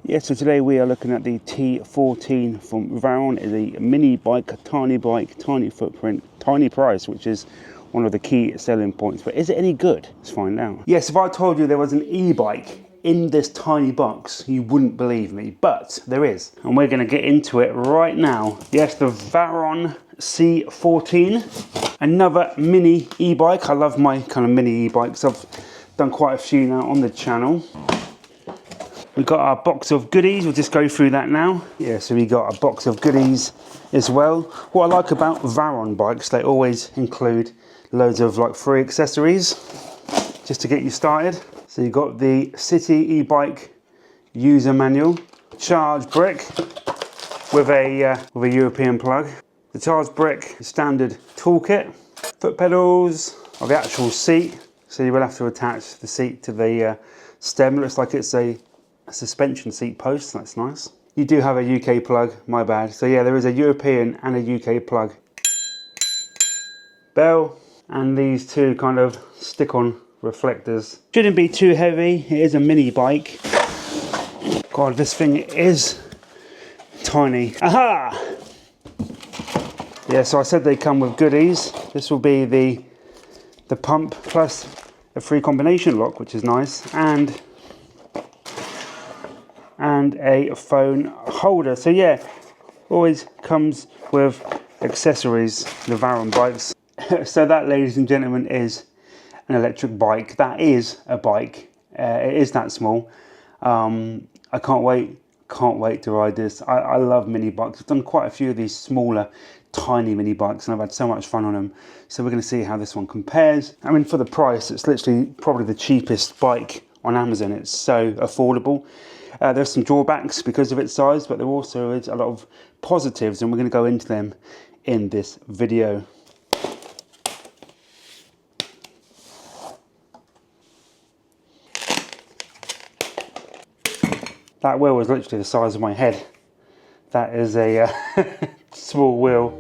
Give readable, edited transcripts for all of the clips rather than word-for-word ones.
Yeah, so today we are looking at the T14 from VARUN. It's a mini bike, tiny footprint, tiny price, which is one of the key selling points. But is it any good? Let's find out. Yes, if I told you there was an e-bike in this tiny box, you wouldn't believe me, but there is. And we're gonna get into it right now. Yes, the VARUN C-14, another mini e-bike. I love my kind of mini e-bikes. I've done quite a few now on the channel. We've got our box of goodies, we'll just go through that now. Yeah, so we got a box of goodies as well. What I like about VARUN bikes, they always include loads of like free accessories, just to get you started. So you got the City e-bike user manual, charge brick with a European plug, the charge brick standard toolkit, foot pedals, or the actual seat. So you will have to attach the seat to the stem. It looks like it's a suspension seat post, that's nice. You do have a UK plug, my bad. So yeah, there is a European and a UK plug. Bell, and these two kind of stick-on reflectors. Shouldn't be too heavy, it is a mini bike. God, this thing is tiny. Aha! Yeah, so I said they come with goodies. This will be the pump plus a free combination lock, which is nice, and a phone holder. So yeah, always comes with accessories, the VARUN bikes. So that, ladies and gentlemen, is an electric bike. That is a bike. It is that small. I can't wait to ride this. I love mini bikes. I've done quite a few of these smaller, tiny mini bikes, and I've had so much fun on them. So we're going to see how this one compares. I mean, for the price, it's literally probably the cheapest bike on Amazon. It's so affordable. There's some drawbacks because of its size, but there also is a lot of positives, and we're going to go into them in this video. That wheel was literally the size of my head. That is a small wheel.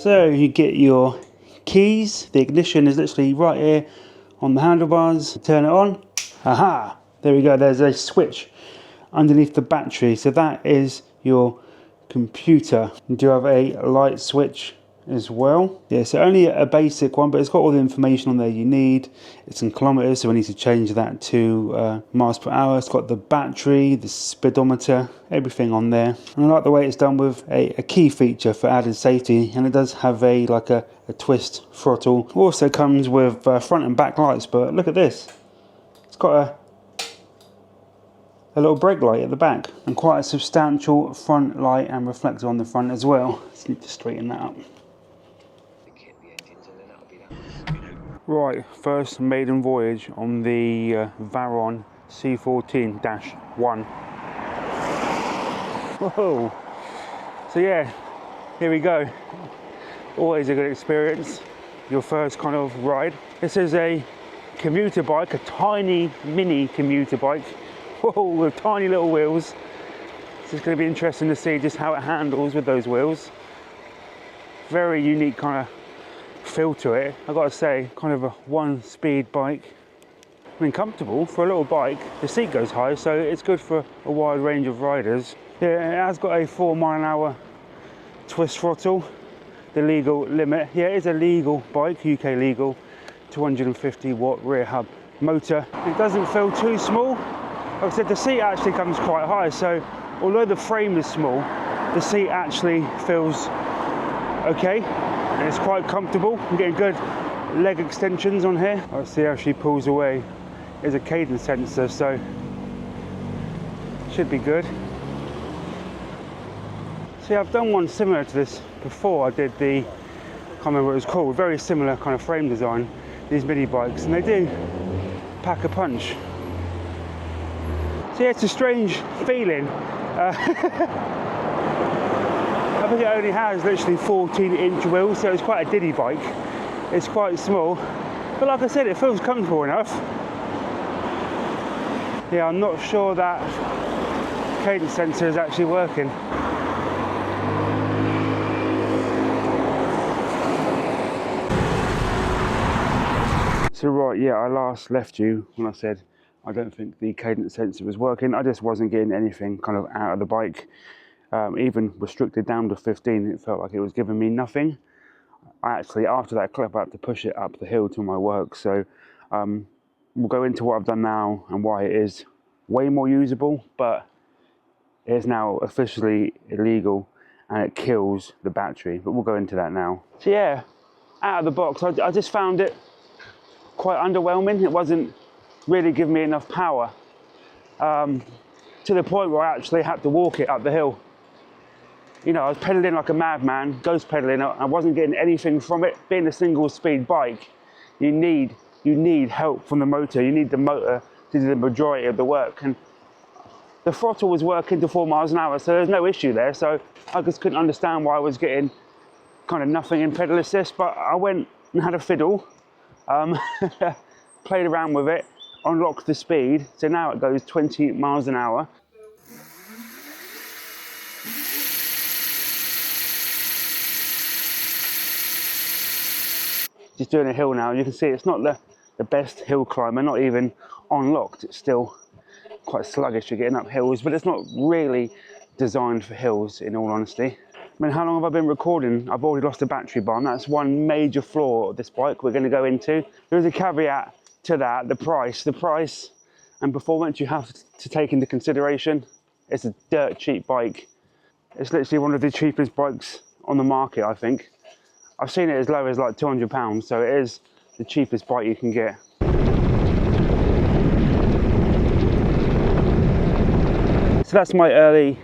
So you get your keys. The ignition is literally right here on the handlebars. Turn it on. Aha! There we go. There's a switch underneath the battery. So that is your computer. You do have a light switch as well. Yeah, so only a basic one, but it's got all the information on there you need. It's in kilometers, so we need to change that to miles per hour. It's got the battery, the speedometer, everything on there. And I like the way it's done with a key feature for added safety, and it does have a twist throttle. Also comes with front and back lights, but look at this. It's got a little brake light at the back, and quite a substantial front light and reflector on the front as well. Just need to straighten that up. Right, first maiden voyage on the VARUN C-14-1. Whoa! So yeah, here we go. Always a good experience. Your first kind of ride. This is a commuter bike, a tiny mini commuter bike. Whoa, with tiny little wheels. It's just going to be interesting to see just how it handles with those wheels. Very unique kind of feel to it. I've got to say, kind of a one-speed bike. I mean, comfortable for a little bike. The seat goes high, so it's good for a wide range of riders. Yeah, it has got a 4 mile/hour twist throttle, the legal limit. Yeah, it is a legal bike, UK legal, 250 watt rear hub motor. It doesn't feel too small. Like I said, the seat actually comes quite high, so although the frame is small, the seat actually feels okay. And it's quite comfortable. I'm getting good leg extensions on here. Let's see how she pulls away. There's a cadence sensor, so should be good. See, I've done one similar to this before. I did the, can't remember what it was called, very similar kind of frame design, these mini bikes, and they do pack a punch. So yeah, it's a strange feeling. I think it only has literally 14-inch wheels, so it's quite a diddy bike. It's quite small, but like I said, it feels comfortable enough. Yeah, I'm not sure that cadence sensor is actually working. So right, yeah, I last left you when I said I don't think the cadence sensor was working. I just wasn't getting anything kind of out of the bike. Even restricted down to 15, it felt like it was giving me nothing. I actually, after that clip, I had to push it up the hill to my work. So we'll go into what I've done now and why it is way more usable, but it is now officially illegal and it kills the battery. But we'll go into that now. So yeah, out of the box, I just found it quite underwhelming. It wasn't really giving me enough power to the point where I actually had to walk it up the hill. You know, I was pedaling like a madman, ghost pedaling. I wasn't getting anything from it. Being a single speed bike, you need help from the motor. You need the motor to do the majority of the work. And the throttle was working to 4 miles an hour, so there's no issue there. So I just couldn't understand why I was getting kind of nothing in pedal assist. But I went and had a fiddle, played around with it, unlocked the speed. So now it goes 20 miles an hour. Just doing a hill now. You can see it's not the best hill climber, not even unlocked. It's still quite sluggish. You're getting up hills, but it's not really designed for hills, in all honesty. I mean, how long have I been recording? I've already lost a battery bar, and that's one major flaw of this bike we're going to go into. There is a caveat to that, the price and performance you have to take into consideration. It's a dirt cheap bike. It's literally one of the cheapest bikes on the market, I think. I've seen it as low as like £200, so it is the cheapest bike you can get. So that's my early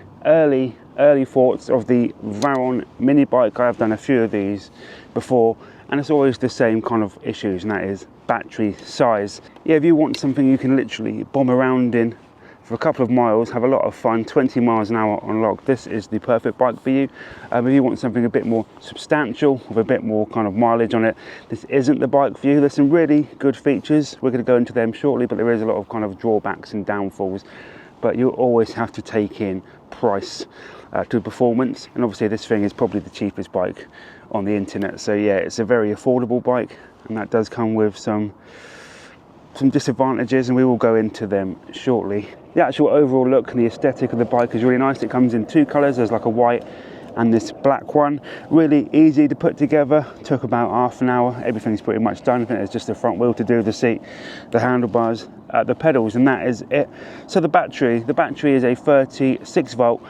thoughts of the VARUN mini bike. I have done a few of these before, and it's always the same kind of issues, and that is battery size. Yeah, if you want something you can literally bomb around in for a couple of miles, have a lot of fun, 20 miles an hour on lock, this is the perfect bike for you. If you want something a bit more substantial, with a bit more kind of mileage on it, this isn't the bike for you. There's some really good features, we're going to go into them shortly, but there is a lot of kind of drawbacks and downfalls. But you always have to take in price to performance, and obviously this thing is probably the cheapest bike on the internet. So yeah, it's a very affordable bike, and that does come with some disadvantages, and we will go into them shortly. The actual overall look and the aesthetic of the bike is really nice. It comes in two colours. There's like a white and this black one. Really easy to put together. Took about half an hour. Everything's pretty much done. I think there's just the front wheel to do, the seat, the handlebars, the pedals, and that is it. So the battery is a 36 volt,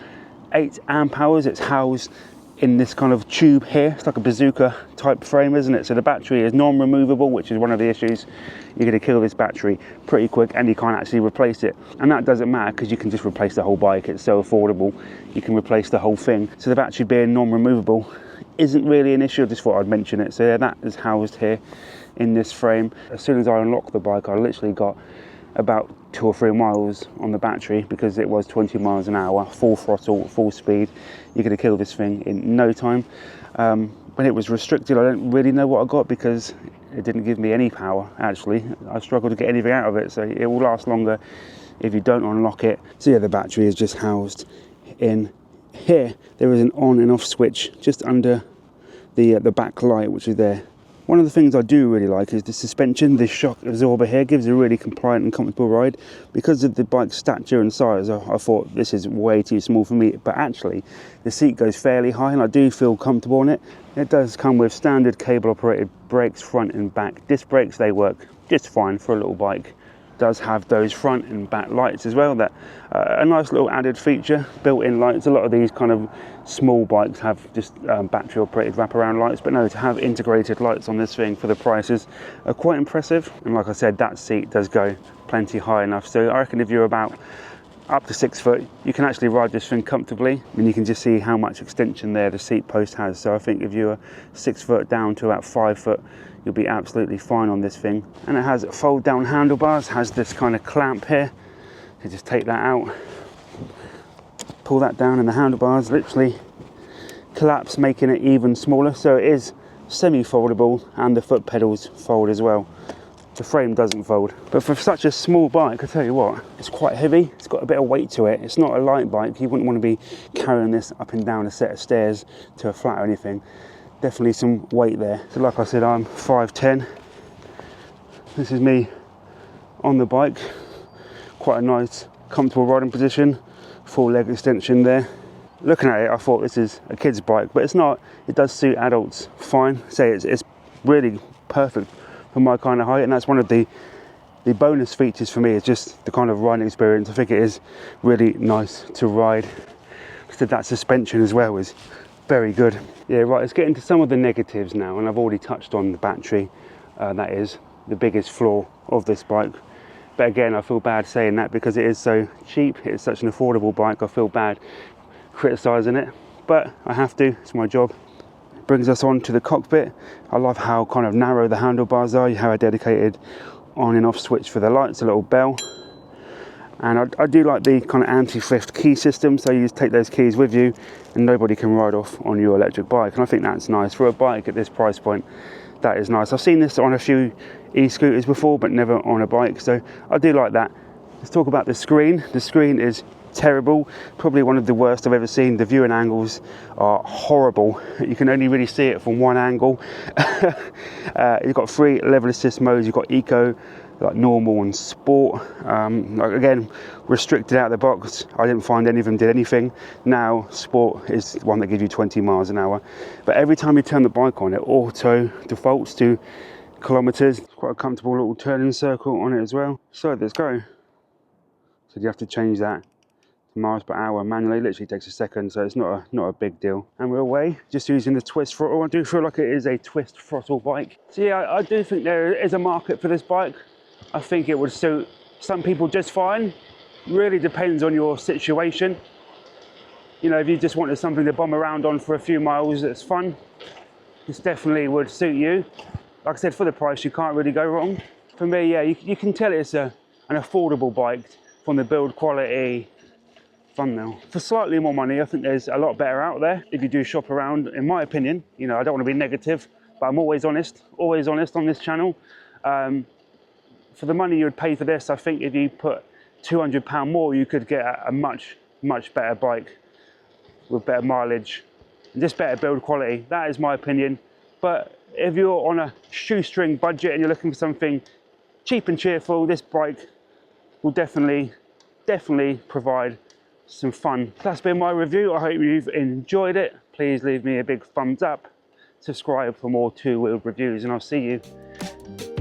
8 amp hours. It's housed in this kind of tube here. It's like a bazooka type frame, isn't it? So the battery is non-removable, which is one of the issues. You're going to kill this battery pretty quick, and you can't actually replace it. And that doesn't matter, because you can just replace the whole bike. It's so affordable, you can replace the whole thing. So the battery being non-removable isn't really an issue. I just thought I'd mention it. So yeah, that is housed here in this frame. As soon as I unlocked the bike, I literally got about 2 or 3 miles on the battery, because it was 20 miles an hour, full throttle, full speed. You're going to kill this thing in no time. When it was restricted, I don't really know what I got, because it didn't give me any power. Actually, I struggled to get anything out of it, so it will last longer if you don't unlock it. So yeah, the battery is just housed in here. There is an on and off switch just under the back light, which is there. One of the things I do really like is the suspension. This shock absorber here gives a really compliant and comfortable ride. Because of the bike's stature and size, I thought this is way too small for me, but actually the seat goes fairly high and I do feel comfortable on it. It does come with standard cable operated brakes, front and back. Disc brakes, they work just fine for a little bike. It does have those front and back lights as well. That a nice little added feature, built-in lights. A lot of these kind of small bikes have just battery operated wraparound lights, but no, to have integrated lights on this thing for the prices are quite impressive. And like I said, that seat does go plenty high enough, so I reckon if you're about up to 6 foot, you can actually ride this thing comfortably. And you can just see how much extension there the seat post has. So I think if you're 6 foot down to about 5 foot, you'll be absolutely fine on this thing. And it has fold down handlebars, has this kind of clamp here. You just take that out, pull that down, and the handlebars literally collapse, making it even smaller. So it is semi-foldable, and the foot pedals fold as well. The frame doesn't fold. But for such a small bike, I tell you what, it's quite heavy. It's got a bit of weight to it. It's not a light bike. You wouldn't want to be carrying this up and down a set of stairs to a flat or anything. Definitely some weight there. So like I said, I'm 5'10", This is me on the bike. Quite a nice, comfortable riding position. Full leg extension there. Looking at it, I thought this is a kid's bike, but it's not. It does suit adults fine. Say it's really perfect for my kind of height, and that's one of the bonus features for me, is just the kind of riding experience. I think it is really nice to ride. So that suspension as well is very good. Yeah, right, let's get into some of the negatives now, and I've already touched on the battery. That is the biggest flaw of this bike. But again, I feel bad saying that because it is so cheap. It's such an affordable bike. I feel bad criticising it, but I have to. It's my job. Brings us on to the cockpit. I love how kind of narrow the handlebars are. You have a dedicated on and off switch for the lights, a little bell. And I do like the kind of anti-theft key system, so you just take those keys with you and nobody can ride off on your electric bike. And I think that's nice for a bike at this price point. That is nice. I've seen this on a few e-scooters before, but never on a bike, so I do like that. Let's talk about the screen. The screen is terrible, probably one of the worst I've ever seen. The viewing angles are horrible. You can only really see it from one angle. You've got 3 level assist modes. You've got eco, like normal and sport. Like again, restricted out of the box. I didn't find any of them did anything. Now sport is the one that gives you 20 miles an hour, but every time you turn the bike on, it auto defaults to kilometers. Quite a comfortable little turning circle on it as well. So let's go. So you have to change that to miles per hour manually. It literally takes a second, so it's not a big deal. And we're away, just using the twist throttle. I do feel like it is a twist throttle bike. So yeah, I do think there is a market for this bike. I think it would suit some people just fine. Really depends on your situation. You know, if you just wanted something to bomb around on for a few miles that's fun, this definitely would suit you. Like I said, for the price, you can't really go wrong. For me, yeah, you can tell it's an affordable bike from the build quality. Fun now. For slightly more money, I think there's a lot better out there if you do shop around, in my opinion. You know, I don't want to be negative, but I'm always honest on this channel. For the money you would pay for this, I think if you put £200 more, you could get a much better bike with better mileage and just better build quality. That is my opinion. But if you're on a shoestring budget and you're looking for something cheap and cheerful, this bike will definitely provide some fun. That's been my review. I hope you've enjoyed it. Please leave me a big thumbs up, subscribe for more two-wheeled reviews, and I'll see you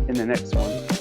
in the next one.